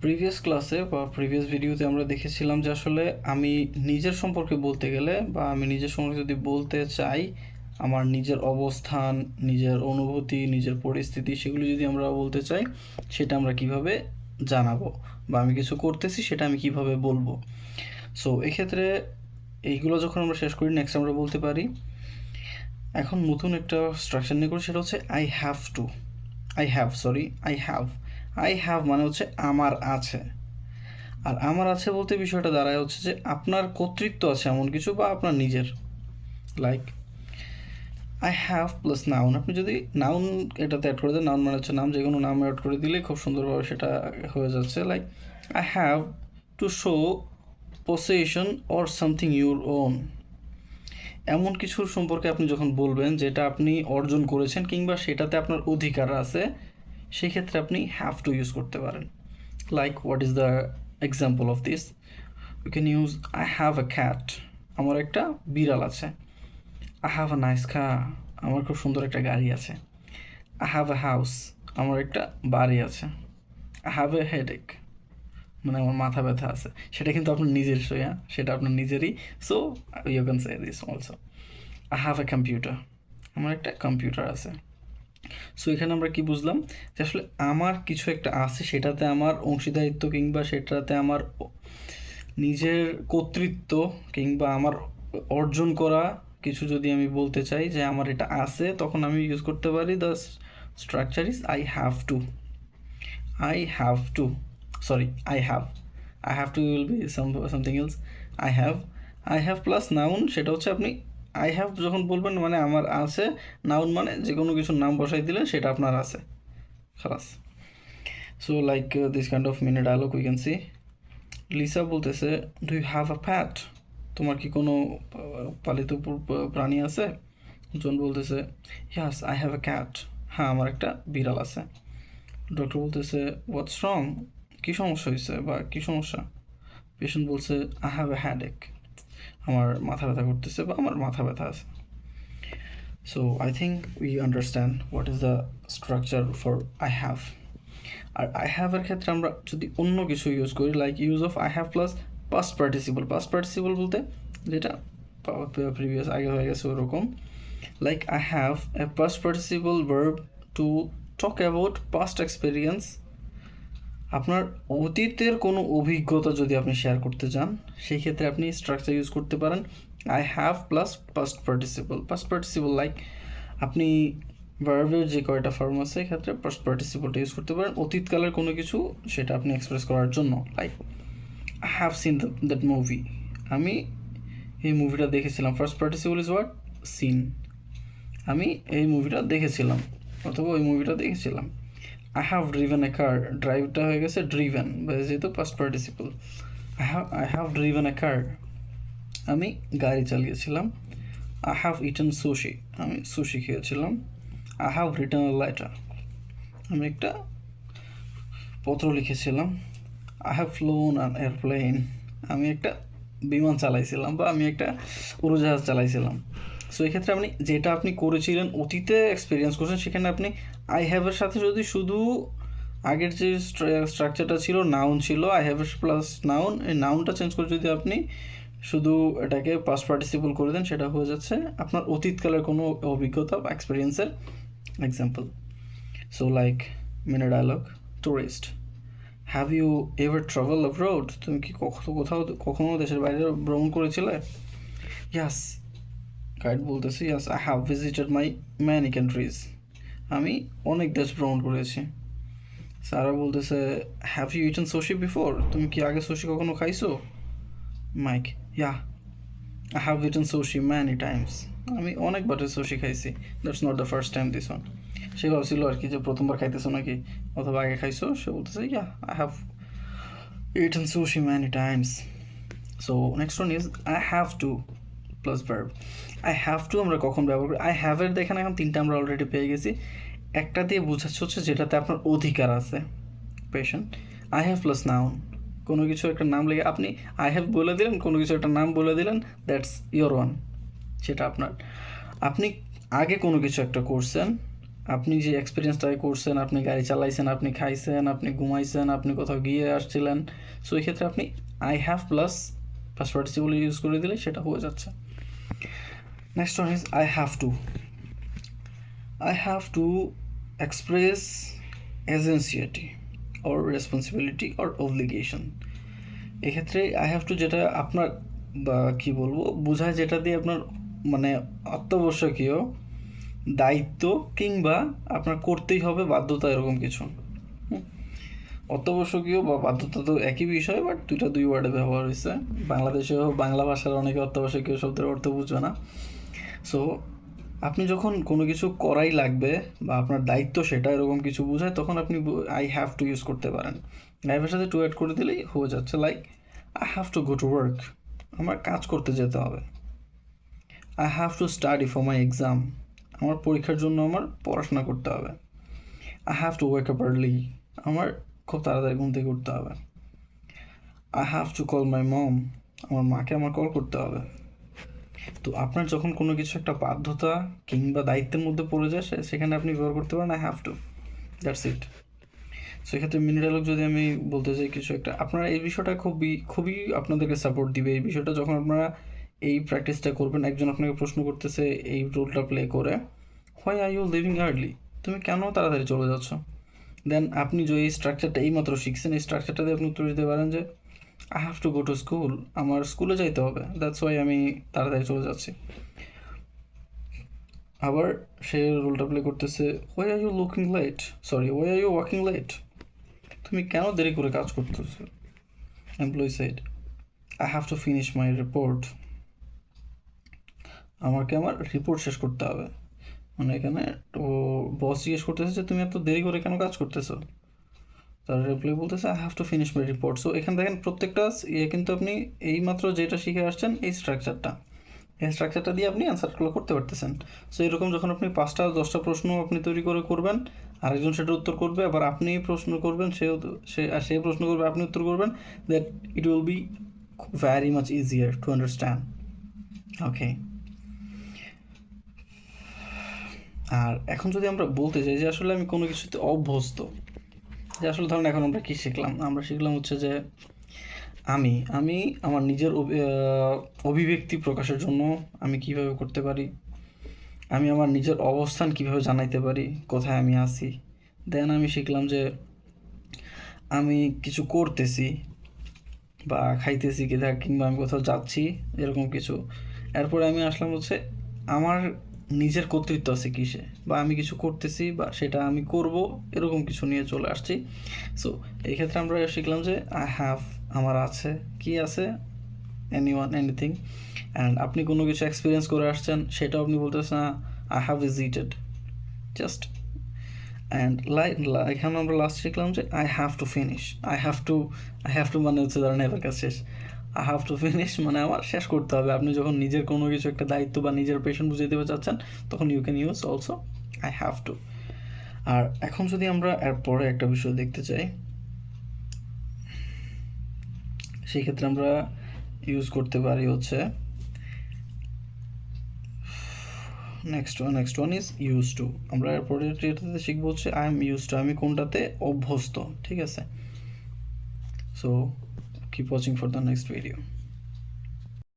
Previous ক্লাসে বা previous ভিডিওতে আমরা দেখেছিলাম যে আসলে আমি নিজের সম্পর্কে বলতে গেলে বা আমি নিজের সম্পর্কে যদি বলতে চাই, আমার নিজের অবস্থান, নিজের অনুভূতি, নিজের পরিস্থিতি সেগুলো যদি আমরা বলতে চাই, সেটা আমরা কিভাবে জানাবো, বা আমি কিছু করতেছি সেটা আমি কিভাবে বলবো। সো এক্ষেত্রে এইগুলো যখন আমরা শেষ করি, নেক্সট আমরা বলতে পারি, এখন নতুন একটা স্ট্রাকচার নিয়ে করি, সেটা হচ্ছে I have two. I have মানে হচ্ছে আমার আছে। আর আমার আছে বলতে বিষয়টা দাঁড়ায় হচ্ছে যে আপনার কর্তৃত্ব আছে এমন কিছু, বা আপনার নিজের। Like I have plus noun, আপনি যদি নাউন এটাতে অ্যাড করে দেন, নাউন মানে হচ্ছে নাম, যে কোনো নাম অ্যাড করে দিলে খুব সুন্দরভাবে সেটা হয়ে যাচ্ছে। Like I have to show possession or something your own, এমন কিছুর সম্পর্কে আপনি যখন বলবেন যেটা আপনি অর্জন করেছেন কিংবা সেটাতে আপনার অধিকার আছে, সেক্ষেত্রে আপনি হ্যাভ টু ইউজ করতে পারেন। Like what is the example of this? You can use I have a cat, আমার একটা বিড়াল আছে। I have a nice car, আমার খুব সুন্দর একটা গাড়ি আছে। আই হ্যাভ আ হাউস, আমার একটা বাড়ি আছে। আই হ্যাভ এ হেডেক, মানে আমার মাথা ব্যথা আছে। সেটা কিন্তু আপনার নিজস্বই, হ্যাঁ, সেটা আপনার নিজেরই। So you can say this also. I have a computer, আমার একটা কম্পিউটার আছে। সো এখানে আমরা কি বুঝলাম যে আসলে আমার কিছু একটা আছে, সেটাতে আমার অংশীদারিত্ব কিংবা সেটাতে আমার নিজের কর্তৃত্ব কিংবা আমার অর্জন করা কিছু যদি আমি বলতে চাই যে আমার এটা আছে, তখন আমি ইউজ করতে পারি the structure is I have two. I have two, sorry, I have two will be something else. I have plus noun, সেটা হচ্ছে আপনি আই হ্যাভ যখন বলবেন মানে আমার আছে, নাউন মানে যে কোনো কিছুর নাম বসাই দিলেন সেটা আপনার আছে, খালাস। So like this kind of mini dialogue we can see. Lisa বলতেছে, do you have a pet, তোমার কি কোনো পালিত প্রাণী আছে? জন বলতেছে, yes I have a cat, হ্যাঁ আমার একটা বিড়াল আছে। ডক্টর বলতেছে, হোয়াটস রং, কী সমস্যা হয়েছে বা কী সমস্যা? পেশেন্ট বলছে, আই হ্যাভ এ হ্যাডেক, আমার মাথা ব্যথা করতেছে বা আমার মাথা ব্যথা আছে। So I think we understand what is the structure for I have. আর আই হ্যাভের ক্ষেত্রে আমরা যদি অন্য কিছু ইউজ করি, like use of I have plus past participle. Past participle বলতে যেটা প্রিভিয়াস আগে হয়ে গেছে ওরকম। Like I have a past participle verb to talk about past experience. আপনার অতীতের কোনো অভিজ্ঞতা যদি আপনি শেয়ার করতে চান, সেই ক্ষেত্রে আপনি স্ট্রাকচার ইউজ করতে পারেন I have plus past participle. Like আপনি ভার্বের যে কয়টা ফর্ম আছে এক্ষেত্রে পাস্ট পার্টিসিপলটা ইউজ করতে পারেন অতীতকালের কোনো কিছু, সেটা আপনি এক্সপ্রেস করার জন্য। Like I have seen that movie, আমি এই মুভিটা দেখেছিলাম। First participle is what? Seen, আমি এই মুভিটা দেখেছিলাম অথবা ওই মুভিটা দেখেছিলাম। I have driven a car, ড্রাইভটা হয়ে গেছে ড্রিভেন, যেহেতু past participle. I have driven a car, আমি গাড়ি চালিয়েছিলাম। আই হ্যাভ ইটেন সুশি, আমি সুশি খেয়েছিলাম। I have written a letter, আমি একটা পত্র লিখেছিলাম। I have flown an airplane, আমি একটা বিমান চালাইছিলাম বা আমি একটা উড়োজাহাজ চালাইছিলাম। সো এক্ষেত্রে আপনি যেটা আপনি করেছিলেন, অতীতে এক্সপিরিয়েন্স করছেন, সেখানে আপনি আই হ্যাভের সাথে যদি শুধু আগের যে স্ট্রাকচারটা ছিল, নাউন ছিল, আই হ্যাভ প্লাস নাউন, এই নাউনটা চেঞ্জ করে যদি আপনি শুধু এটাকে পাস্ট পার্টিসিপল করে দেন, সেটা হয়ে যাচ্ছে আপনার অতীতকালের কোনো অভিজ্ঞতা বা এক্সপিরিয়েন্সের example. So like mini dialogue, tourist, have you ever travel abroad, তুমি কি কখনো দেশের বাইরে ভ্রমণ করেছিলে? ইয়াস, গাইড বলতেছে, yes I have visited my many countries, আমি অনেক দেশ ভ্রমণ করেছি। সারা বলতেছে, have you eaten sushi before, তুমি কি আগে সুশি কখনো খাইছো? Mike, yeah I have eaten sushi many times, আমি অনেকবার সুশি খাইছি। That's not the first time this one. সে ভাবছিল আর কি যে প্রথমবার খাইতেছো নাকি, অথবা আগে খাইছো। সে বলতেছে, yeah I have eaten sushi many times. So next one is I have to plus verb. I have to আমরা কখন ব্যবহার করি? আই হ্যাভের দেখেন এখন তিনটা আমরা অলরেডি পেয়ে গেছি। একটা দিয়ে বোঝাচ্ছে হচ্ছে যেটাতে আপনার অধিকার আছে, patient. I have plus noun, কোনো কিছু একটা নাম লেগে আপনি আই হ্যাভ বলে দিলেন, কোনো কিছু একটা নাম বলে দিলেন, দ্যাটস ইয়োর ওয়ান, সেটা আপনার। আপনি আগে কোনো কিছু একটা করছেন, আপনি যে এক্সপিরিয়েন্সটা করছেন, আপনি গাড়ি চালাইছেন, আপনি খাইছেন, আপনি ঘুমাইছেন, আপনি কোথাও গিয়ে আসছিলেন, সো এই ক্ষেত্রে আপনি I have plus past participle use করে দিলে সেটা হয়ে যাচ্ছে। Next one is I have two. I have to express agency or responsibility or obligation. এক্ষেত্রে আই হ্যাভ টু যেটা আপনার বা কী বলবো বোঝায়, যেটা দিয়ে আপনার মানে অত্যাবশ্যকীয় দায়িত্ব কিংবা আপনার করতেই হবে বাধ্যতা, এরকম কিছু। অত্যাবশ্যকীয় বা বাধ্যতা তো একই বিষয়, বাট দুই ওয়ার্ডে ব্যবহার হয়েছে। বাংলাদেশেও বাংলা ভাষার অনেকে অত্যাবশ্যকীয় শব্দের অর্থ বুঝবে না। সো আপনি যখন কোনো কিছু করাই লাগবে বা আপনার দায়িত্ব সেটা এরকম কিছু বোঝায়, তখন আপনি আই হ্যাভ টু ইউজ করতে পারেন। লাইফের সাথে টু অ্যাড করে দিলেই হয়ে যাচ্ছে। Like I have to go to work, আমার কাজ করতে যেতে হবে। I have to study for my exam, আমার পরীক্ষার জন্য আমার পড়াশোনা করতে হবে। I have to wake up early, আমার খুব তাড়াতাড়ি ঘুম থেকে উঠতে হবে। I have to call my mom, আমার মাকে আমার কল করতে হবে। তো আপনার যখন কোনো কিছু একটা বাধ্যতা কিংবা দায়িত্বের মধ্যে পড়ে যায়, সেখানে আপনি ব্যবহার করতে পারেন I have two, that's it. সেক্ষেত্রে মিনি ডায়লগ যদি আমি বলতে চাই কিছু একটা, আপনারা এই বিষয়টা খুবই আপনাদেরকে সাপোর্ট দিবে। এই বিষয়টা যখন আপনারা এই প্র্যাকটিসটা করবেন, একজন আপনাকে প্রশ্ন করতেছে এই রোলটা প্লে করে, why are you leaving early, তুমি কেন তাড়াতাড়ি চলে যাচ্ছ? দেন আপনি যে এই স্ট্রাকচারটা এইমাত্র শিখছেন, এই স্ট্রাকচারটা দিয়ে আপনি উত্তর দিতে পারেন যে I have to go to school, আমার স্কুলে যাইতে হবে, দ্যাটস ওয়াই আমি তাড়াতাড়ি চলে যাচ্ছি। আবার সে রোলটা প্লে করতেছে, why are you looking late, sorry why are you walking late, তুমি কেন দেরি করে কাজ করতেছো? Employee side, I have to finish my report, আমাকে আমার রিপোর্ট শেষ করতে হবে। মানে এখানে তো বস জিজ্ঞেস করতেছে যে তুমি এত দেরি করে কেন কাজ করতেছো, তার রিপ্লাই বলতেছে I have to finish my report. So এখানে দেখেন প্রত্যেকটা কিন্তু আপনি এইমাত্র যেটা শিখে আসছেন এই স্ট্রাকচারটা দিয়ে আপনি অ্যান্সারগুলো করতে পারতেছেন। সো এরকম যখন আপনি 5টা-10টা প্রশ্ন আপনি তৈরি করে করবেন, আরেকজন সেটার উত্তর করবে, আবার আপনি প্রশ্ন করবেন, সে প্রশ্ন করবে, আপনি উত্তর করবেন, that it will be very much easier to understand. Okay, আর এখন যদি আমরা বলতে চাই যে আসলে আমি কোনো কিছুতে অভ্যস্ত, যে আসলে ধরুন এখন আমরা কী শিখলাম, আমরা শিখলাম হচ্ছে যে আমি আমার নিজের অভিব্যক্তি প্রকাশের জন্য আমি কিভাবে করতে পারি, আমি আমার নিজের অবস্থান কিভাবে জানাইতে পারি, কোথায় আমি আছি। দেন আমি শিখলাম যে আমি কিছু করতেছি বা খাইতেছি কিংবা আমি কোথাও যাচ্ছি, এরকম কিছু। এরপরে আমি আসলাম হচ্ছে আমার নিজের কর্তৃত্ব আছে কিসে, বা আমি কিছু করতেছি বা সেটা আমি করব, এরকম কিছু নিয়ে চলে আসছি। সো এই ক্ষেত্রে আমরা শিখলাম যে আই হ্যাভ, আমার আছে, কি আছে, এনিওয়ান, এনিথিং। অ্যান্ড আপনি কোনো কিছু এক্সপিরিয়েন্স করে আসছেন, সেটাও আপনি বলতেছেন না I have visited, just. And এখানে আমরা লাস্ট শিখলাম যে I have to finish. I have two মানে হচ্ছে ধরেন এবার কাজ শেষ, আই হ্যাভ টু ফিনিশ মানে আমার শেষ করতে হবে। আপনি যখন নিজের কোনো কিছু একটা দায়িত্ব বা নিজের পেশন বুঝিয়ে দেবে চাচ্ছেন, তখন you can use also I have to. আর এখন যদি আমরা এরপরে একটা বিষয় দেখতে চাই, সেই ক্ষেত্রে আমরা ইউজ করতে পারি হচ্ছে next one is use to. আমরা এরপরে এটাতে শিখবো হচ্ছে আই এম ইউজ টু, আমি কোনটাতে অভ্যস্ত, ঠিক আছে? So keep watching for the next video.